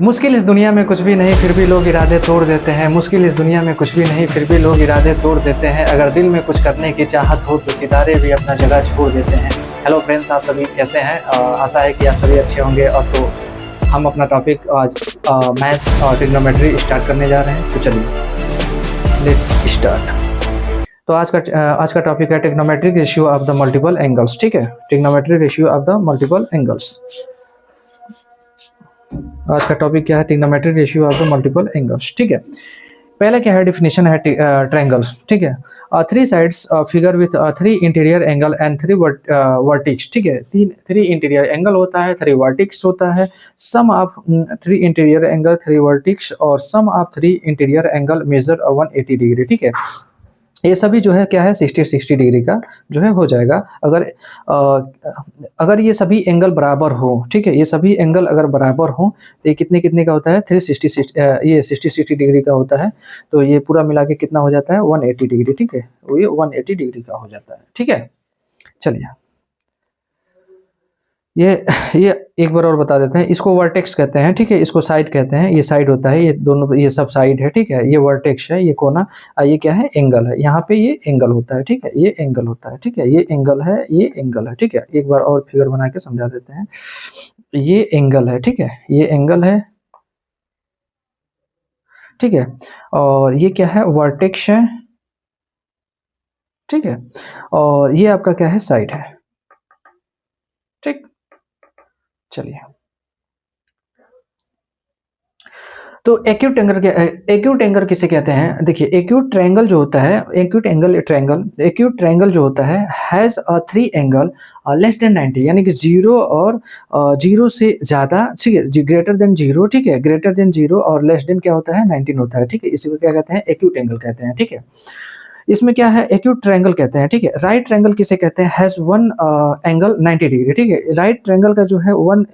मुश्किल इस दुनिया में कुछ भी नहीं फिर भी लोग इरादे तोड़ देते हैं। मुश्किल इस दुनिया में कुछ भी नहीं फिर भी लोग इरादे तोड़ देते हैं। अगर दिल में कुछ करने की चाहत हो तो सितारे भी अपना जगह छोड़ देते हैं। हेलो फ्रेंड्स, आप सभी कैसे हैं? आशा है कि आप सभी अच्छे होंगे। और तो हम अपना टॉपिक आज मैथ्स और ट्रिग्नोमेट्री स्टार्ट करने जा रहे हैं। तो चलिए लेट्स स्टार्ट। तो आज का टॉपिक है trigonometric ratio of the multiple angles. ठीक है, trigonometric ratio of the multiple angles. आज का टॉपिक क्या है? Trigonometric ratio of the multiple angles. ठीक है, पहला क्या है? डिफिनेशन है ट्रायंगल्स। ठीक है, three sides figure with three interior angle and three vertices. ठीक है, थ्री इंटीरियर एंगल होता है, थ्री वर्टिक्स होता है। Sum of three interior angle, three vertex और sum of three interior angle measure 180 degree. ठीक है, ये सभी जो है क्या है 60 डिग्री का जो है हो जाएगा अगर ये सभी एंगल बराबर हो। ठीक है, ये सभी एंगल अगर बराबर हो तो ये कितने कितने का होता है? 360 ये 60 डिग्री का होता है। तो ये पूरा मिला के कितना हो जाता है? 180 डिग्री। ठीक है, ये 180 डिग्री का हो जाता है। ठीक है, चलिए ये एक बार और बता देते हैं। इसको वर्टेक्स कहते हैं। ठीक है, इसको साइड कहते हैं। ये साइड होता है, ये दोनों, ये सब साइड है। ठीक है, ये वर्टेक्स है, ये कोना, ये क्या है? एंगल है। यहाँ पे ये एंगल होता है। ठीक है, ये एंगल होता है। ठीक है, ये एंगल है, ये एंगल है। ठीक है, एक बार और फिगर बना के समझा देते हैं। ये एंगल है। ठीक है, ये एंगल है। ठीक है, और ये क्या है? वर्टेक्स है। ठीक है, और ये आपका क्या है? साइड है। ठीक, चलिए तो एक्यूट एंगल किसे कहते हैं? देखिए, एक्यूट ट्रायंगल जो होता है, एक्यूट ट्रायंगल जो होता है has a three angle less than 90, यानी कि जीरो और जीरो से ज्यादा। ठीक है, ग्रेटर देन जीरो। ठीक है, ग्रेटर देन जीरो और लेस देन क्या होता है? 19 होता है। ठीक है, इसी को क्या कहते हैं? एक्यूट एंगल कहते हैं। ठीक है, इसमें क्या है? एक्यूट ट्रायंगल कहते हैं। ठीक है, राइट ट्रायंगल किसे कहते हैं? Has one angle 90 degree. ठीक है, राइट ट्रायंगल का जो है वन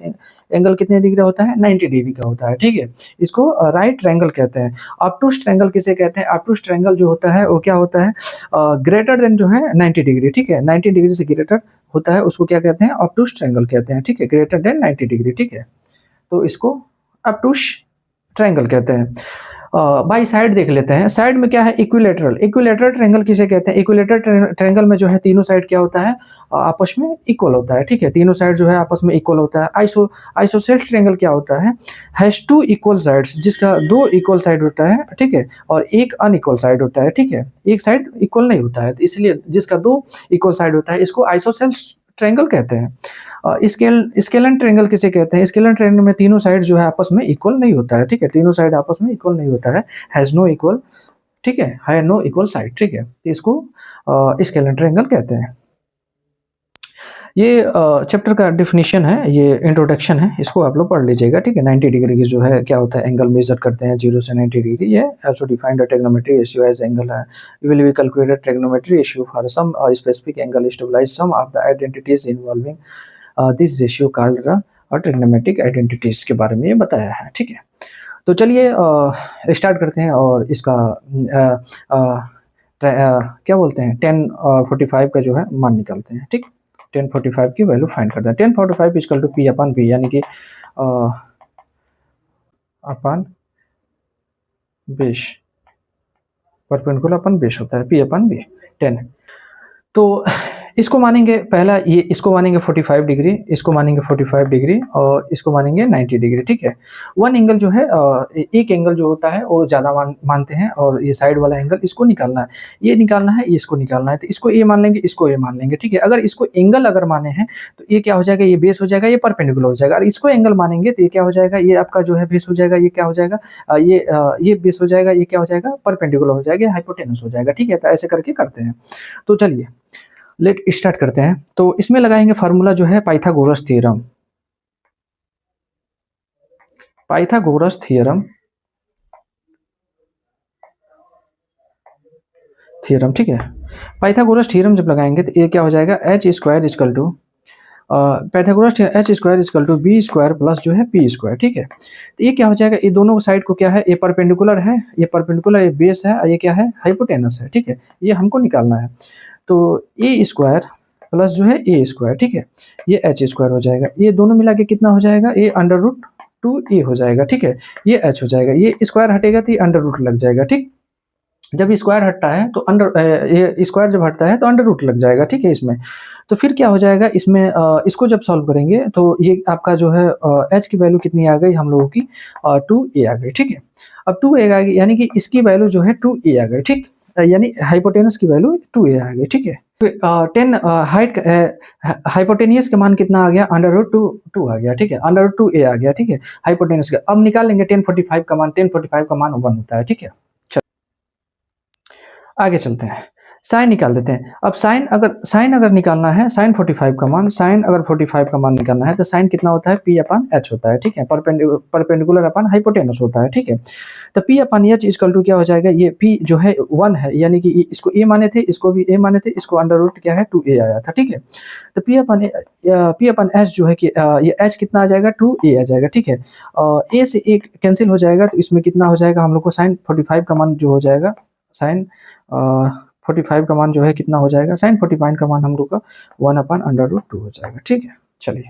एंगल कितने डिग्री का होता है? 90 डिग्री का होता है। ठीक है, इसको राइट ट्रायंगल कहते हैं। ऑब्टूस ट्रायंगल किसे कहते हैं? ऑब्टूस ट्रायंगल जो होता है वो क्या होता है? ग्रेटर देन जो है 90 डिग्री। ठीक है, 90 डिग्री से ग्रेटर होता है, उसको क्या कहते हैं? ऑब्टूस ट्रायंगल कहते हैं। ठीक है, ग्रेटर देन 90 डिग्री। ठीक है, तो इसको ऑब्टूस ट्रायंगल कहते हैं। बाई साइड देख लेते हैं। साइड में क्या है? इक्विलेटरल। इक्विलेटरल ट्रायंगल किसे कहते हैं? इक्विलेटरल ट्रायंगल में जो है तीनों साइड क्या होता है? आपस में इक्वल होता है। ठीक है, तीनों साइड जो है आपस में इक्वल होता है। आइसोसेल्स ट्रायंगल क्या होता है? हैज टू इक्वल साइड्स, जिसका दो इक्वल साइड होता है। ठीक है, और एक अनइक्वल साइड होता है। ठीक है, एक साइड इक्वल नहीं होता है, तो इसलिए जिसका दो इक्वल साइड होता है इसको आइसोसेल्स ट्रायंगल कहते हैं। स्केलन ट्रायंगल किसे कहते हैं? स्केलन ट्रायंगल में तीनों साइड जो है आपस में इक्वल नहीं होता है। ठीक है, तीनों साइड आपस में इक्वल नहीं होता है, हैज नो इक्वल। ठीक है, है नो इक्वल साइड। ठीक है, तो इसको स्केलन ट्रायंगल कहते हैं। ये चैप्टर का डिफिनीशन है, ये इंट्रोडक्शन है, इसको आप लोग पढ़ लीजिएगा। ठीक है, 90 डिग्री की जो है क्या होता है? एंगल मेजर करते हैं 0 से 90 डिग्री। ये also defined the trigonometry ratio as angle है। We will be calculated trigonometry ratio for some specific angle stabilize sum of the identities involving this ratio called the trigonometric identities के बारे में ये बताया है। ठीक है, तो चलिए स्टार्ट करते हैं और इसका क्या बोलते हैं 1045 का जो है मान निकालते हैं। ठीक, 1045 की वैल्यू फाइंड करते हैं। 1045 equal to P upon B, यानी कि upon base, perpendicular upon base होता है, पी अपन बी 10। तो इसको मानेंगे पहला, ये इसको मानेंगे 45 डिग्री, इसको मानेंगे 45 डिग्री और इसको मानेंगे 90 डिग्री। ठीक है, वन एंगल जो है एक एंगल जो होता है वो ज़्यादा मानते हैं, और ये साइड वाला एंगल इसको निकालना है, ये निकालना है, ये इसको निकालना है। तो इसको ए मान लेंगे, इसको ए मान लेंगे। ठीक है, अगर इसको एंगल अगर माने हैं तो ये क्या हो जाएगा? ये बेस हो जाएगा, ये परपेंडिकुलर हो जाएगा। और इसको एंगल मानेंगे तो ये क्या हो जाएगा? ये आपका जो है बेस हो जाएगा, ये क्या हो जाएगा? ये बेस हो जाएगा, ये क्या हो जाएगा? परपेंडिकुलर हो जाएगा, हाइपोटेनस हो जाएगा। ठीक है, तो ऐसे करके करते हैं। तो चलिए लेट स्टार्ट करते हैं। तो इसमें लगाएंगे फार्मूला जो है पाइथागोरस थ्योरम। पाइथागोरस थ्योरम, ठीक है, पाइथागोरस थ्योरम जब लगाएंगे तो ये क्या हो जाएगा? H square equal to Pythagoras H square equal to B square plus जो है पी स्क्वायर। ठीक है, तो ये क्या हो जाएगा? ये दोनों साइड को क्या है? ये परपेंडिकुलर है, ये परपेंडिकुलर, ये बेस है, ये क्या है? हाइपोटेनस है। ठीक है, ये हमको निकालना है। तो ए स्क्वायर प्लस जो है ए स्क्वायर। ठीक है, ये एच स्क्वायर हो जाएगा। ये दोनों मिला के कितना हो जाएगा? ए अंडर रूट 2a हो जाएगा, ठीक है। ये h हो जाएगा, ये स्क्वायर हटेगा तो ये अंडर रूट लग जाएगा, ठीक। जब स्क्वायर हटता है तो ये स्क्वायर जब हटता है तो अंडर रूट लग जाएगा, ठीक है इसमें। तो फिर क्या हो जाएगा इसमें, इसको जब सॉल्व करेंगे तो ये आपका जो है h की वैल्यू कितनी आ गई हम लोगों की, 2a आ गई, ठीक है। अब 2a आ गई यानी कि इसकी वैल्यू जो है 2a आ गई, ठीक। यानी हाइपोटेनस की वैल्यू 2a आ गई, ठीक है। फिर 10 हाइट हाइपोटेनियस का मान कितना आ गया, अंडर रूट 2 आ गया, ठीक है। अंडर रूट 2a आ गया, ठीक है, हाइपोटेनस का। अब निकाल लेंगे 1045 का मान, 1045 का मान 1 होता है, ठीक है। आगे चलते हैं, साइन निकाल देते हैं। अब साइन अगर निकालना है, साइन 45 का मान, साइन अगर 45 का मान निकालना है तो साइन कितना होता है, पी अपन एच होता है, ठीक है। परपेंडिकुलर अपन हाइपोटेनस होता है, ठीक है। तो P upon H equal to क्या हो जाएगा, ये पी जो है 1 है, यानी कि इसको ए माने थे, इसको भी ए माने थे, इसको अंडर रूट क्या है 2a आया था, ठीक है। तो पी अपन एच जो है कि ये एच कितना आ जाएगा, 2a आ जाएगा, ठीक है। ए से एक कैंसिल हो जाएगा तो इसमें कितना हो जाएगा हम लोग को, साइन 45 का मान जो हो जाएगा, साइन 45 का मान जो है कितना हो जाएगा, साइन 45 का मान हम लोग का 1 अपन अंडर रूट 2 हो जाएगा, ठीक है। चलिए,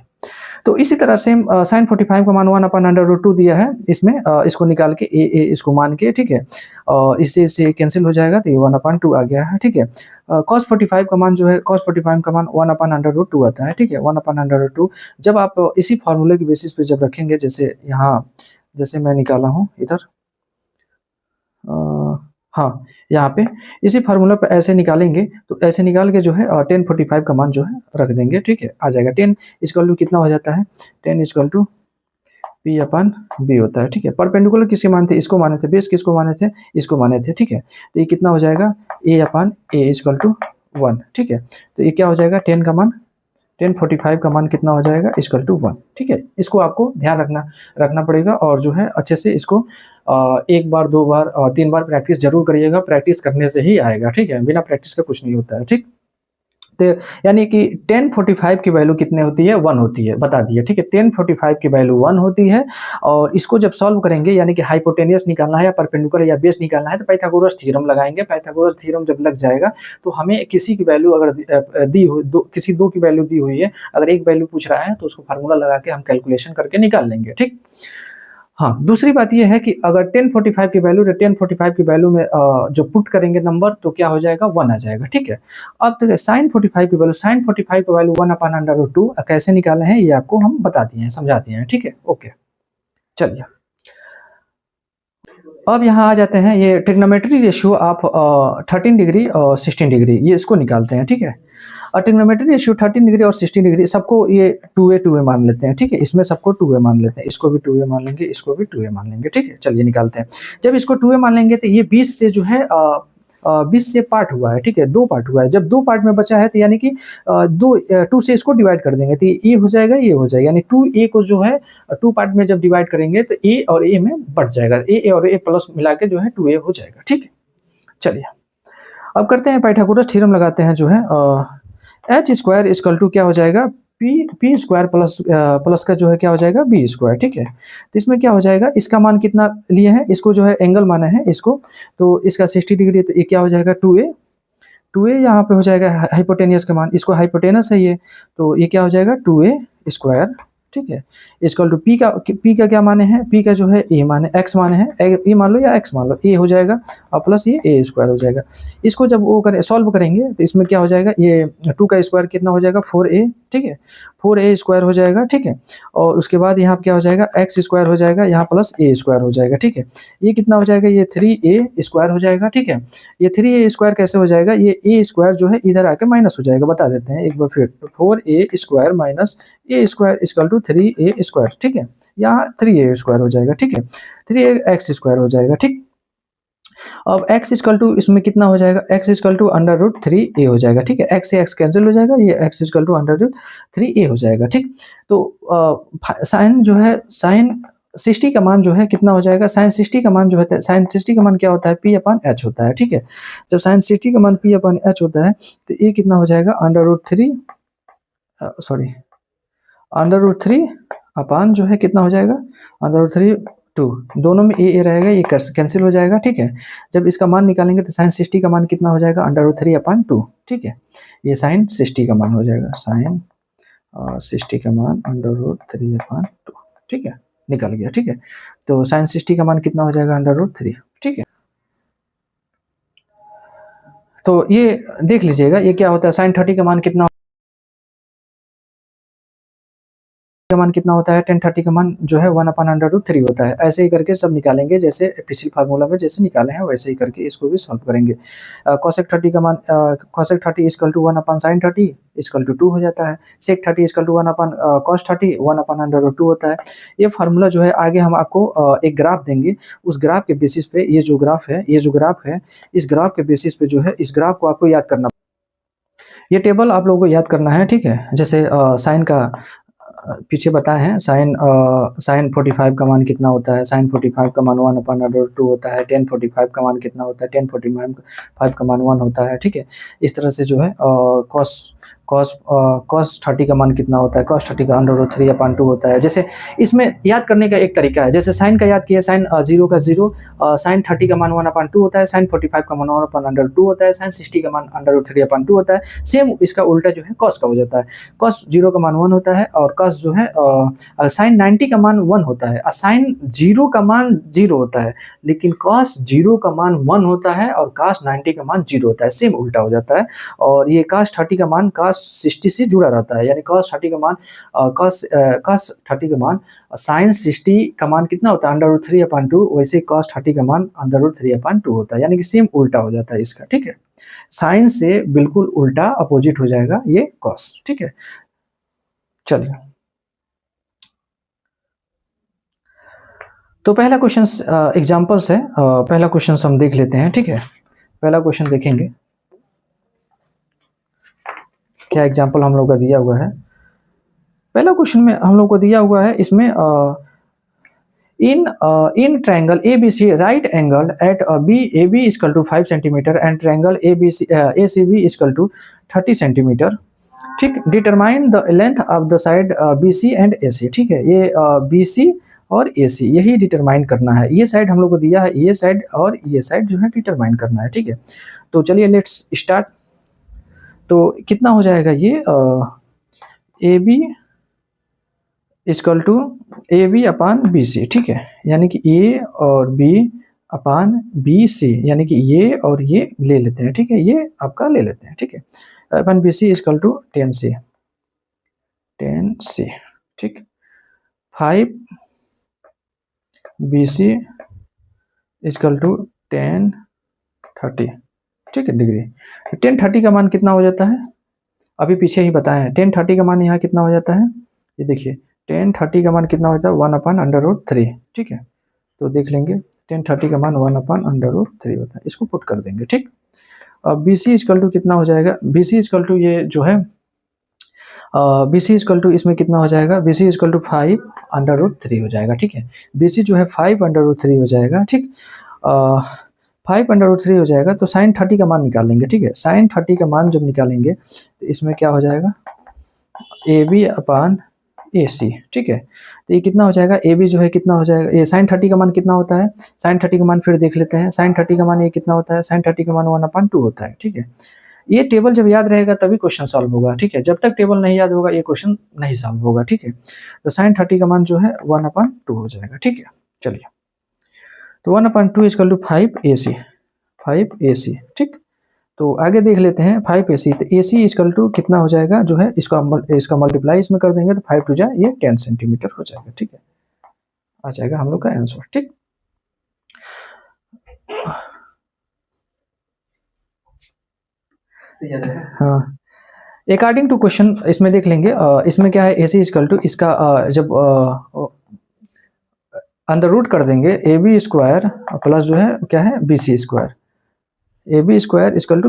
तो इसी तरह सेम साइन 45 का मान 1 अपन अंडर रूट 2 दिया है, इसमें इसको निकाल के ए इसको मान के, ठीक है, इससे कैंसिल हो जाएगा तो ये 1 अपन 2 आ गया है, ठीक है। कॉस 45 का मान जो है, कॉस 45 का मान 1 अपन अंडर रूट 2 आता है, ठीक है, 1 अपन अंडर रूट 2। जब आप इसी फॉर्मूले की बेसिस पे जब रखेंगे, जैसे यहाँ जैसे मैं निकाला हूँ इधर, हाँ, यहाँ पे इसी फार्मूला पे ऐसे निकालेंगे तो ऐसे निकाल के जो है 1045 का मान जो है रख देंगे, ठीक है, आ जाएगा। 10 इक्वल टू कितना हो जाता है, 10 equal to P upon B होता है, ठीक है। परपेंडिकुलर किसके माने थे, इसको माने थे, बेस किसको माने थे, इसको माने थे, ठीक है। तो ये कितना हो जाएगा, ए अपन ए इक्वल टू 1, ठीक है। तो ये क्या हो जाएगा, 10 का मान 1045 का मान कितना हो जाएगा, इक्वल टू 1, ठीक है। इसको आपको ध्यान रखना पड़ेगा और जो है अच्छे से इसको एक बार, दो बार और 3 बार प्रैक्टिस जरूर करिएगा, प्रैक्टिस करने से ही आएगा, ठीक है, बिना प्रैक्टिस का कुछ नहीं होता है, ठीक। तो यानी कि 1045 की वैल्यू कितने होती है, 1 होती है, बता दिए, ठीक है। 1045 की वैल्यू 1 होती है और इसको जब सॉल्व करेंगे, यानी कि हाइपोटेनियस निकालना है या परपेंडिकुलर या बेस निकालना है, तो पाइथागोरस थ्योरम लगाएंगे। पाइथागोरस थ्योरम जब लग जाएगा तो हमें किसी की वैल्यू अगर दी हुई, किसी दो की वैल्यू दी हुई है, अगर एक वैल्यू पूछ रहा है तो उसको फार्मूला लगा के हम कैलकुलेशन करके निकाल लेंगे, ठीक। हाँ, दूसरी बात ये है कि अगर 1045 की वैल्यू, 1045 की वैल्यू में जो पुट करेंगे नंबर तो क्या हो जाएगा, 1 आ जाएगा, ठीक है। अब देखिए साइन 45 की वैल्यू, साइन 45 की वैल्यू 1 अपन अंडर रूट 2 कैसे निकाले हैं ये आपको हम बता दिए हैं, समझा दिए हैं, ठीक है, ओके। चलिए, अब यहाँ आ जाते हैं, ये ट्रिग्नोमेट्री रेशियो आप 13 डिग्री और 16 डिग्री ये इसको निकालते हैं, ठीक है। और ट्रिग्नोमेट्री रेशियो 13 डिग्री और 16 डिग्री सबको ये 2a मान लेते हैं, ठीक है। इसमें सबको 2a मान लेते हैं, इसको भी 2a मान लेंगे, इसको भी 2a मान लेंगे, ठीक है। चलिए निकालते हैं। जब इसको 2a मान लेंगे तो ये 20 से जो है 20 से पार्ट हुआ है, ठीक है, 2 पार्ट हुआ है। जब 2 पार्ट में बचा है तो यानी कि 2 से इसको डिवाइड कर देंगे तो ये हो जाएगा, ये हो जाएगा, यानी 2a को जो है 2 पार्ट में जब डिवाइड करेंगे तो a और a में बढ़ जाएगा, a और a प्लस मिला के जो है 2a हो जाएगा, ठीक है। चलिए, अब करते हैं पाइथागोरस थ्योरम लगाते हैं, जो है एच स्क्वायर इक्वल टू क्या हो जाएगा, पी स्क्वायर प्लस का जो है क्या हो जाएगा, बी स्क्वायर, ठीक है। तो इसमें क्या हो जाएगा, इसका मान कितना लिए हैं, इसको जो है एंगल माना है इसको, तो इसका 60 डिग्री, तो ये क्या हो जाएगा 2a यहाँ पे हो जाएगा हाइपोटेनियस का मान, इसको हाइपोटेनस है ये, तो ये क्या हो जाएगा 2a स्क्वायर, ठीक है, इक्वल टू पी का क्या माने हैं, पी का जो है ए माने, एक्स माने हैं, ए मान लो या एक्स मान लो, ए हो जाएगा और प्लस ये ए स्क्वायर हो जाएगा। इसको जब वो करें सॉल्व करेंगे तो इसमें क्या हो जाएगा, ये 2 का स्क्वायर कितना हो जाएगा 4a, ठीक है, 4a स्क्वायर हो जाएगा, ठीक है। और उसके बाद यहाँ क्या हो जाएगा, एक्स स्क्वायर हो जाएगा, यहाँ प्लस ए स्क्वायर हो जाएगा, ठीक है। ये कितना हो जाएगा, ये 3a स्क्वायर हो जाएगा, ठीक है। ये 3a स्क्वायर कैसे हो जाएगा, ये a स्क्वायर जो है इधर आके माइनस हो जाएगा, बता देते हैं एक बार फिर, 4a square minus a square equal to 3a square, ठीक है। यहाँ 3a स्क्वायर हो जाएगा, ठीक है, 3x स्क्वायर हो जाएगा, ठीक। अब x इक्वल टू इसमें कितना हो जाएगा, x equal to under root 3a हो जाएगा, ठीक है। x से x कैंसिल हो जाएगा, ये x equal to under root 3a हो जाएगा, ठीक। तो साइन जो है, साइन 60 का मान जो है कितना हो जाएगा, साइन 60 का मान जो है, साइन 60 का मान क्या होता है, p अपन h होता है, ठीक है। जब साइन 60 का मान p अपन h होता है तो ये कितना हो जाएगा, under root 3 sorry under root 3 upon जो है कितना हो जाएगा, अंडर रूट 3 2, दोनों में ए रहेगा, ये कैंसिल हो जाएगा, ठीक है। जब इसका मान निकालेंगे तो साइन 60 का मान कितना हो जाएगा, अंडर रूट 3 अपान 2, ठीक है। ये साइन 60 का मान हो जाएगा, साइन 60 का मान अंडर रूट 3 अपान 2, ठीक है। निकल गया, ठीक है। तो साइन 60 का मान कितना हो जाएगा, √3, ठीक है। तो ये देख लीजिएगा, ये क्या होता है, साइन 30 का मान कितना होता है, tan 30 का मान जो है 1/√3 होता है। ऐसे ही करके सब निकालेंगे, जैसे पिछले फार्मूला में जैसे निकाले हैं वैसे ही करके इसको भी सॉल्व करेंगे। cosec 30 का मान cosec 30 = 1/sin 30 = 2 हो जाता है। sec 30 = 1/cos 30 1/√2 होता है। ये फार्मूला जो है आगे हम आपको एक ग्राफ देंगे, उस ग्राफ के बेसिस पे ये जो ग्राफ है, इस ग्राफ के बेसिस पे जो है इस ग्राफ को आपको याद करना, ये टेबल आप लोगों को याद करना है, ठीक है। जैसे साइन का पीछे बताए हैं, साइन 45 का मान कितना होता है, साइन 45 का मान 1/√2 होता है, tan 45 का मान कितना होता है, tan 45 का मान 1 होता है, ठीक है। इस तरह से जो है cos 30 का मान कितना होता है, cos 30 का √3/2 होता है। जैसे इसमें याद करने का एक तरीका है, जैसे साइन का याद किया, साइन 0 का 0, साइन 30 का मान 1/2 होता है, साइन 45 का मान 1/2 होता है, साइन 60 का मान √3/2 होता है। सेम इसका उल्टा जो है cos का हो जाता है, cos 0 का मान 1 होता है, और cos जो है साइन 90 का मान 1 होता है, साइन 0 का मान 0 होता है, लेकिन cos 0 का मान 1 होता है और cos 90 का मान 0 होता है, सेम उल्टा हो जाता है। और ये cos 30 का मान cos 60 से जुड़ा रहता है, यानी cos 30 का मान cos 30 का मान साइन 60 का मान कितना होता है, √3/2, वैसे cos 30 का मान √3/2 होता है, यानी कि सेम उल्टा हो जाता है इसका, ठीक है। साइन से बिल्कुल उल्टा अपोजिट हो जाएगा ये cos, ठीक है। चलिए, तो पहला क्वेश्चन एग्जांपल्स है, पहला क्वेश्चन हम देख लेते हैं, ठीक है। पहला क्वेश्चन देखेंगे, क्या एग्जांपल हम लोग का दिया हुआ है। पहला क्वेश्चन में हम लोग को दिया हुआ है, इसमें in triangle ABC right angled at AB = 5 cm and triangle ACB = 30 cm, ठीक। Determine the length of the side BC and AC, ठीक है। ये BC और AC यही डिटरमाइन करना है, ये साइड हम लोग को दिया है, ये साइड और ये साइड जो है डिटरमाइन करना है, ठीक है। तो चलिए लेट्स स्टार्ट। तो कितना हो जाएगा ये, AB = AB/BC, ठीक है। यानी कि A और B/BC, यानी कि ये और ये ले लेते हैं, ठीक है, ये आपका ले लेते हैं, ठीक है। अपन BC = 10C, ठीक। 5BC = 1030, ठीक है, डिग्री। 1030 का मान कितना हो जाता है, अभी पीछे ही बताए हैं। 1030 का मान यहाँ कितना हो जाता है, ये देखिए 1030 का मान कितना होता है, 1/√3, ठीक है। तो देख लेंगे 1030 का मान 1/√3 होता है, इसको पुट कर देंगे, ठीक। अब BC = कितना हो जाएगा, BC = ये जो है BC = इसमें कितना हो जाएगा, BC = 5/√3 हो जाएगा, ठीक है। BC जो है 5/√3 हो जाएगा, ठीक। 5/√3 हो जाएगा, तो साइन 30 का मान निकाल लेंगे, ठीक है। साइन 30 का मान जब निकालेंगे तो इसमें क्या हो जाएगा, AB/AC, ठीक है। तो ये कितना हो जाएगा, AB जो है कितना हो जाएगा, ये साइन 30 का मान कितना होता है, साइन 30 का मान फिर देख लेते हैं। साइन 30 का मान ये कितना होता है, साइन 30 का मान 1/2 होता है, ठीक है। ये टेबल जब याद रहेगा तभी क्वेश्चन सॉल्व होगा, ठीक है। जब तक टेबल नहीं याद होगा ये क्वेश्चन नहीं सॉल्व होगा, ठीक है। तो साइन 30 का मान जो है 1/2 हो जाएगा, ठीक है। चलिए, तो 1/2 = 5AC, ठीक। तो आगे देख लेते हैं 5AC, तो AC = कितना हो जाएगा, जो है इसका मल्टीप्लाई इसमें कर देंगे तो 5 2 जा ये 10 सेंटीमीटर हो जाएगा, ठीक है। आ जाएगा हम लोग का आंसर, ठीक। हाँ, अकॉर्डिंग टू क्वेश्चन इसमें देख लेंगे, इसमें क्या है, AC = इसका जब अंडर रूट कर देंगे AB² प्लस जो है क्या है BC², AB² =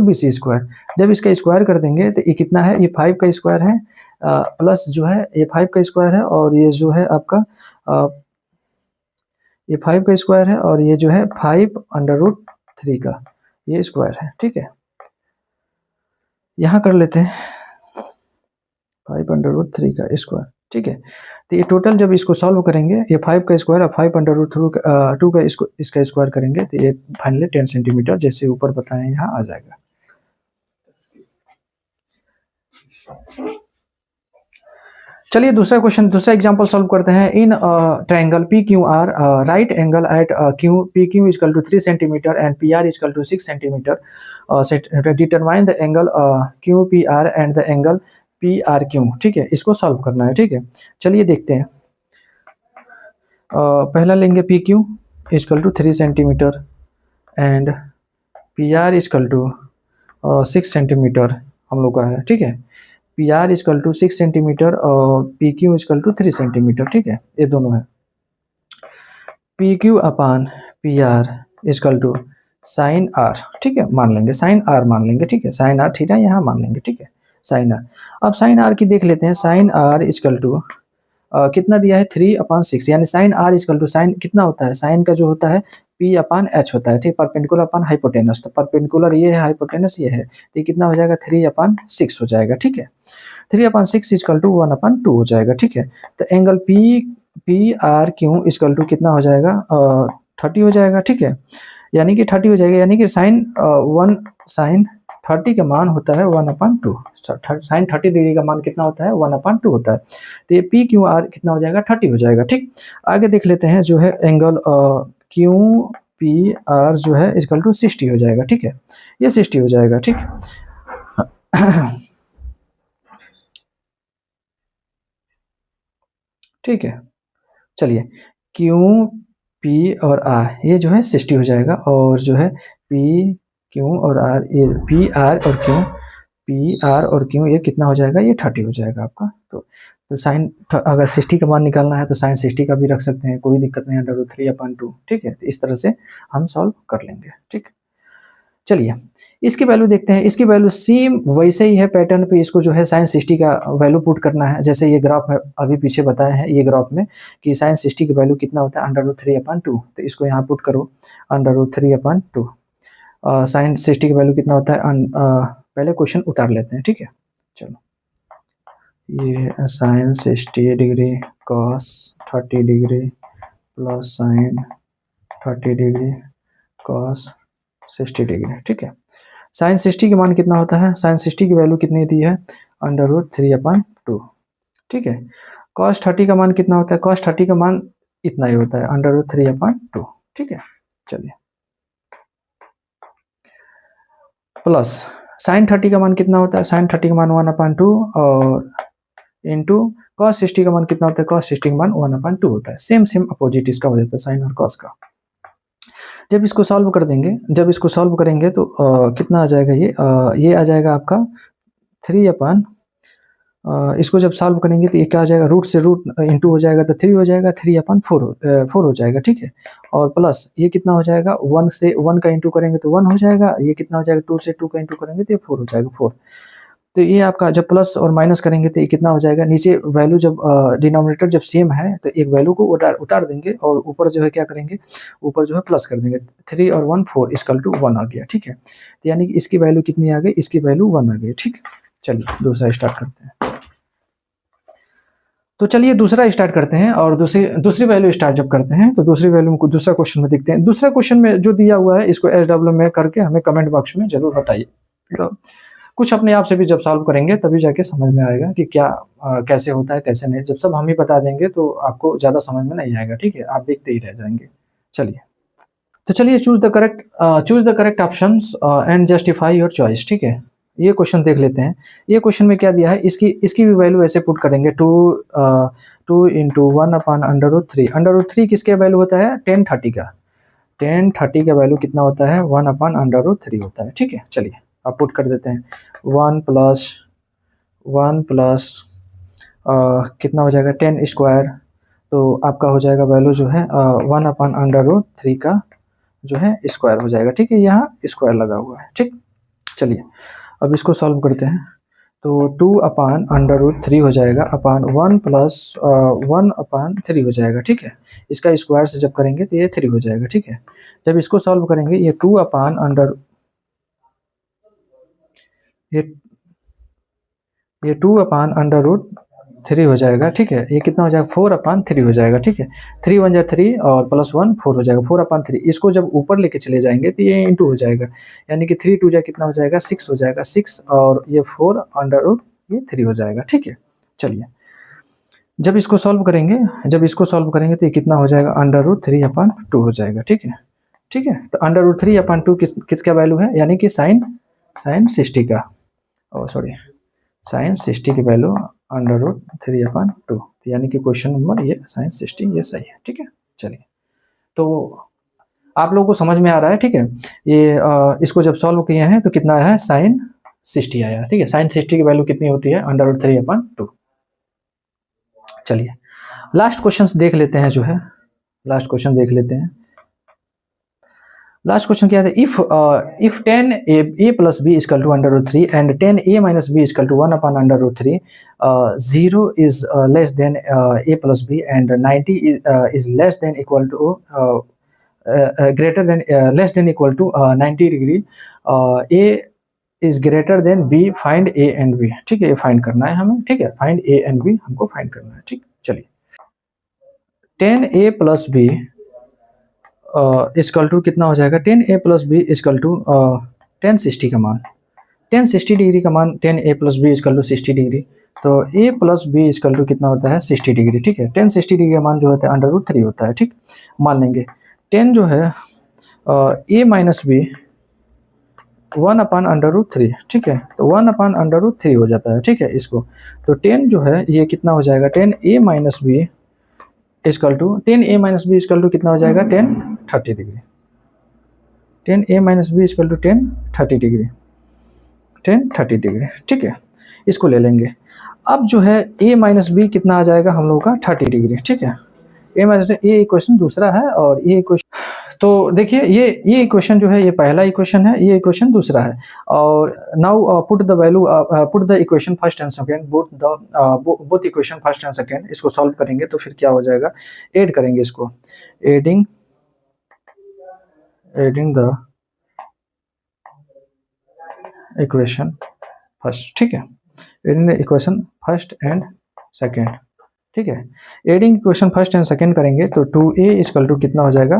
BC²। जब इसका स्क्वायर कर देंगे तो ये कितना है, ये 5 का स्क्वायर है, प्लस जो है ये 5 का स्क्वायर है, और ये जो है आपका ये 5 का स्क्वायर है, और ये जो है 5/√3 का ये स्क्वायर है, ठीक है। यहाँ कर लेते हैं 5/√3 का स्क्वायर, ठीक है। तो ये टोटल जब इसको सॉल्व करेंगे, ये 5 का स्क्वायर और 5/2 का इसका स्क्वायर करेंगे तो ये फाइनली 10 सेंटीमीटर जैसे ऊपर बताएं यहाँ आ जाएगा। चलिए दूसरा क्वेश्चन, दूसरा एग्जांपल सॉल्व करते हैं। In triangle P Q R, right angle at Q P Q equal to 3 centimetre and P R equal to 6 centimetre, determine the angle Q P R and the angle P R Q. ठीक है, इसको solve करना है। ठीक है, चलिए देखते हैं। पहला लेंगे P Q equal to 3 centimetre and P R equal to 6 centimetre हम लोग का है। ठीक है, P R equal to 6 centimetre और P Q equal to 3 centimetre. ठीक है, ये दोनों है। P Q upon P R equal to sine R. ठीक है, मान लेंगे साइन आर मान लेंगे। ठीक है, साइन आर थीटा यहाँ मान लेंगे। ठीक है, साइन आर। अब साइन आर की देख लेते हैं। साइन आर इक्वल टू कितना दिया है 3/6, यानी sine R equal to sine कितना होता है, साइन का जो होता है पी अपान एच होता है। ठीक, परपेंडिकुलर अपान हाइपोटेनस, तो परपेंडिकुलर ये है, हाइपोटेनस ये है, तो ये कितना हो जाएगा 3/6 हो जाएगा। ठीक है, 3/6 इक्वल टू 1/2 हो जाएगा। ठीक है, तो angle P R Q equal to कितना हो जाएगा 30 हो जाएगा। ठीक है, यानी कि 30 हो जाएगा, यानी कि साइन 30 का मान होता है 1/2। साइन 30 डिग्री का मान कितना होता है 1/2 होता है। तो ये पी क्यू आर कितना हो जाएगा 30 हो जाएगा। ठीक, आगे देख लेते हैं जो है एंगल क्यू पी आर जो है इक्वल टू 60 हो जाएगा। ठीक है, ये 60 हो जाएगा। ठीक ठीक है, चलिए क्यू पी और आर ये जो है 60 हो जाएगा, और जो है पी क्यू और आर, ये पी आर और क्यू ये कितना हो जाएगा, ये 30 हो जाएगा आपका। तो साइन अगर 60 का मान निकालना है तो साइन 60 का भी रख सकते हैं, कोई दिक्कत नहीं है, √3/2। ठीक है, तो इस तरह से हम सॉल्व कर लेंगे। ठीक, चलिए इसकी वैल्यू देखते हैं। इसकी वैल्यू सेम वैसे ही है पैटर्न पे, इसको जो है साइन 60 का वैल्यू पुट करना है, जैसे ये ग्राफ में अभी पीछे बताए हैं, ये ग्राफ में कि साइन 60 की वैल्यू कितना होता है √3/2, तो इसको यहाँ पुट करो √3/2। साइन 60 की वैल्यू कितना होता है पहले क्वेश्चन उतार लेते हैं। ठीक है, चलो ये sine 60 degree cos 30 degree plus sine 30 degree cos 60 degree. ठीक है, साइन 60 के मान कितना होता है, साइन 60 की वैल्यू कितनी दी है √3/2। ठीक है, कॉस 30 का मान कितना होता है, कॉस 30 का मान इतना ही होता है √3/2। ठीक है, चलिए प्लस साइन 30 का मान कितना होता है, साइन 30 का मान 1/2 और इंटू कॉस 60 का मान कितना होता है, कॉस 60 का मान 1/2 होता है। सेम अपोजिट इसका हो जाता है साइन और कॉस का। जब इसको सॉल्व कर देंगे, जब इसको सॉल्व करेंगे तो कितना आ जाएगा, ये आ जाएगा आपका 3 इसको जब सॉल्व करेंगे तो ये क्या आ जाएगा, रूट से रूट इंटू हो जाएगा तो 3 हो जाएगा, 3/4 हो जाएगा। ठीक है, और प्लस ये कितना हो जाएगा, 1 से 1 का इंटू करेंगे तो 1 हो जाएगा, ये कितना हो जाएगा 2 से 2 का इंटू करेंगे तो ये 4 हो जाएगा 4। तो ये आपका जब प्लस और माइनस करेंगे तो ये कितना हो जाएगा, नीचे वैल्यू जब डिनोमिनेटर जब सेम है तो एक वैल्यू को उतार देंगे और ऊपर जो है क्या करेंगे, ऊपर जो है प्लस कर देंगे। 3 और 1 4 इक्वल टू 1 आ गया। ठीक है, तो यानी कि इसकी वैल्यू कितनी आ गई, इसकी वैल्यू 1 आ गई। ठीक, चलिए दूसरा स्टार्ट करते हैं। तो चलिए दूसरा स्टार्ट करते हैं, और दूसरी वैल्यू स्टार्ट जब करते हैं तो दूसरी वैल्यू को दूसरा क्वेश्चन में देखते हैं। दूसरा क्वेश्चन में जो दिया हुआ है इसको SW में करके हमें कमेंट बॉक्स में जरूर बताइए। तो कुछ अपने आप से भी जब सॉल्व करेंगे तभी जाके समझ में आएगा कि क्या कैसे होता है कैसे नहीं। जब सब हम ही बता देंगे तो आपको ज़्यादा समझ में नहीं आएगा। ठीक है, आप देखते ही रह जाएंगे। चलिए तो चलिए choose the correct options and justify your choice. ठीक है, ये क्वेश्चन देख लेते हैं। ये क्वेश्चन में क्या दिया है, इसकी भी वैल्यू ऐसे पुट करेंगे 2 इंटू 1/√3। √3 किसके वैल्यू होता है, tan 30 का। tan 30 का वैल्यू कितना होता है 1/√3 होता है। ठीक है, चलिए अब पुट कर देते हैं 1 प्लस कितना हो जाएगा tan स्क्वायर, तो आपका हो जाएगा वैल्यू जो है 1/√3 का जो है स्क्वायर हो जाएगा। ठीक है, यहाँ स्क्वायर लगा हुआ है। ठीक, चलिए अब इसको सॉल्व करते हैं। तो 2/√3 हो जाएगा अपान 1 प्लस 1/3 हो जाएगा। ठीक है, इसका स्क्वायर से जब करेंगे तो ये 3 हो जाएगा। ठीक है, जब इसको सॉल्व करेंगे ये 2/√3 हो जाएगा। ठीक है, ये कितना हो जाएगा 4/3 हो जाएगा। ठीक है, 3 1 3 और प्लस 1 4 हो जाएगा 4/3। इसको जब ऊपर लेके चले जाएंगे तो ये इंटू हो जाएगा, यानी कि 3 2 कितना हो जाएगा 6 हो जाएगा 6, और ये 4 अंडर रूट ये 3 हो जाएगा। ठीक है, चलिए जब इसको सॉल्व करेंगे तो ये कितना हो जाएगा, √3/2 हो जाएगा। ठीक है, ठीक है। तो √3/2 किसका वैल्यू है, यानी कि साइन 60 का, सॉरी साइन 60 की वैल्यू √3/2, यानी कि क्वेश्चन नंबर ये साइन 60 ये सही है। ठीक है, चलिए तो आप लोगों को समझ में आ रहा है। ठीक है, ये इसको जब सॉल्व किए हैं तो कितना है, साइन 60 आया। ठीक है, साइन 60 की वैल्यू कितनी होती है, √3/2। चलिए लास्ट क्वेश्चन देख लेते हैं, जो है लास्ट क्वेश्चन देख लेते हैं। लास्ट क्वेश्चन क्या है, if 10a plus b is equal to √3 and 10a minus b is equal to 1/√3, 0 is less than a plus b and 90 is less than equal to greater than less than equal to 90 degree, a is greater than b, find a and b। ठीक है, ये find करना है हमें। ठीक है, find a and b हमको find करना है। ठीक, चलिए 10a plus b equal to कितना हो जाएगा, 10a plus b equal to 1060 का मान, 1060 डिग्री का मान, 10a plus b equal to 60 degree, तो a plus b equal to कितना होता है, 60 डिग्री। ठीक है, 1060 डिग्री का मान जो होता है √3 होता है। ठीक, मान लेंगे 10 जो है a minus b 1/√3। ठीक है, तो 1/√3 हो जाता है। ठीक है, इसको तो 10 जो है ये कितना हो जाएगा, 10a minus b equal to 10a minus b equal to कितना हो जाएगा, 1030 degree. 10a minus b equal to 1030 degree, 1030 degree. ठीक है, इसको ले लेंगे। अब जो है a minus b कितना आ जाएगा हम लोगों का, 30 डिग्री। ठीक है, a minus ये इक्वेशन दूसरा है और ये इक्वेशन, तो देखिए ये इक्वेशन जो है ये पहला इक्वेशन है, ये इक्वेशन दूसरा है। और now put the value, put the equation first and second, both equation first and second, इसको सॉल्व करेंगे तो फिर क्या हो जाएगा, ऐड करेंगे इसको, एडिंग द इक्वेशन फर्स्ट। ठीक है, adding the equation first and second. ठीक है, adding equation first and second करेंगे तो 2a इक्वल टू कितना हो जाएगा,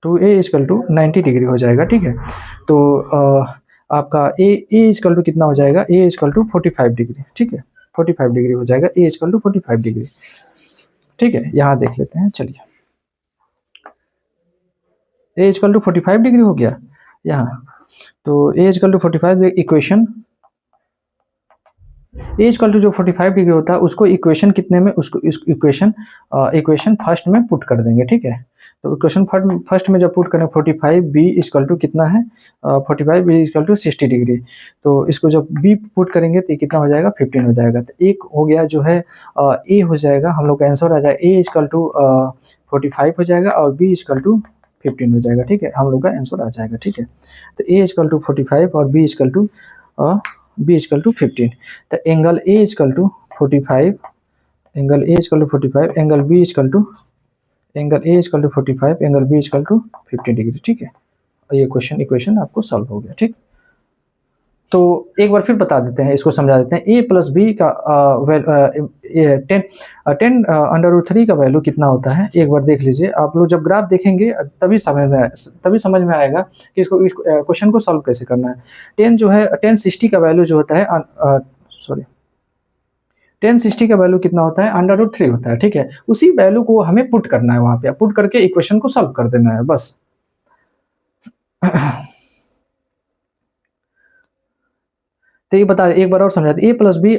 2a इक्वल टू 90 डिग्री हो जाएगा। ठीक है, तो आपका a इक्वल टू कितना हो जाएगा, a इक्वल टू 45 डिग्री। ठीक है, 45 डिग्री हो जाएगा, a इक्वल टू 45 डिग्री। ठीक है, यहाँ देख लेते हैं। चलिए a इक्वल टू 45 डिग्री हो गया यहाँ, तो a equal to 45 equation, a equal to जो 45 डिग्री होता है उसको इक्वेशन कितने में, उसको इक्वेशन फर्स्ट में पुट कर देंगे। ठीक है, तो इक्वेशन फर्स्ट में जब पुट करें 45b इक्वल टू कितना है, 45b इक्वल टू 60 डिग्री, तो इसको जब b पुट करेंगे तो कितना हो जाएगा, 15 हो जाएगा। तो एक हो गया जो है a हो जाएगा, हम लोग का आंसर आ जाएगा a इक्वल टू 45 हो जाएगा और b इक्वल टू 15 हो जाएगा। ठीक है, हम लोग का आंसर आ जाएगा। ठीक है, तो a इक्वल टू 45 और b इक्वल टू 15, तो angle a equal to 45, angle a equal to 45, angle b equal to 45, angle b equal to 15 degree. ठीक है, और ये इक्वेशन आपको सॉल्व हो गया। ठीक, तो एक बार फिर बता देते हैं, इसको समझा देते हैं। a प्लस बी का 10√3 का वैल्यू कितना होता है, एक बार देख लीजिए। आप लोग जब ग्राफ देखेंगे तभी समझ में आएगा कि इसको क्वेश्चन को सॉल्व कैसे करना है। 10 जो है 1060 का वैल्यू जो होता है, 1060 का वैल्यू कितना होता है, √3 होता है। ठीक है, उसी वैल्यू को हमें पुट करना है, वहां पे पुट करके इक्वेशन को सॉल्व कर देना है बस। तो ये बता एक बार और समझा दे, a प्लस बी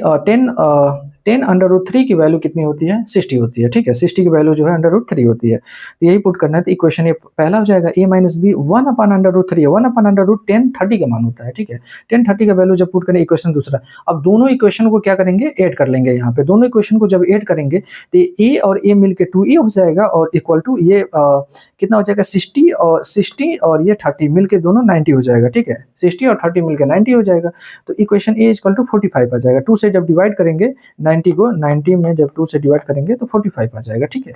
10√3 की वैल्यू कितनी होती है, 60 होती है। ठीक है, 60 की वैल्यू जो है √3 होती है, तो यही पुट करना है। तो इक्वेशन ये पहला हो जाएगा a माइनस बी 1/√3, 1/1030 का मान होता है। ठीक है, 1030 का वैल्यू जब पुट करें, इक्वेशन दूसरा। अब दोनों इक्वेशन को क्या करेंगे, ऐड कर लेंगे। यहाँ पे दोनों इक्वेशन को जब ऐड करेंगे तो a और a मिलके 2a हो जाएगा और इक्वल टू ये कितना हो जाएगा, 60 और ये 30 मिलके दोनों 90 हो जाएगा। ठीक है, 60 और 30 मिलके 90 हो जाएगा। तो इक्वेशन a इक्वल टू 45 आ जाएगा। 2 से जब डिवाइड करेंगे 90 को, 90 में जब 2 से डिवाइड करेंगे तो 45 आ जाएगा। ठीक है,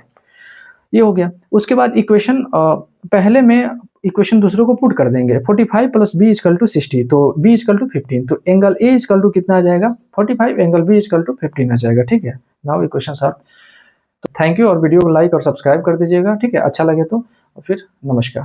ये हो गया। उसके बाद इक्वेशन पहले में इक्वेशन दूसरों को पुट कर देंगे, 45 प्लस b इक्वल टू 60, तो b इक्वल टू 15, तो एंगल a इक्वल टू कितना आ जाएगा, 45, एंगल b इक्वल टू 15 आ जाएगा। ठीक है, नाउ इक्वेशन सॉल्व। तो थैंक यू, और वीडियो को लाइक और सब्सक्राइब कर दीजिएगा। ठीक है, अच्छा लगे तो फिर नमस्कार।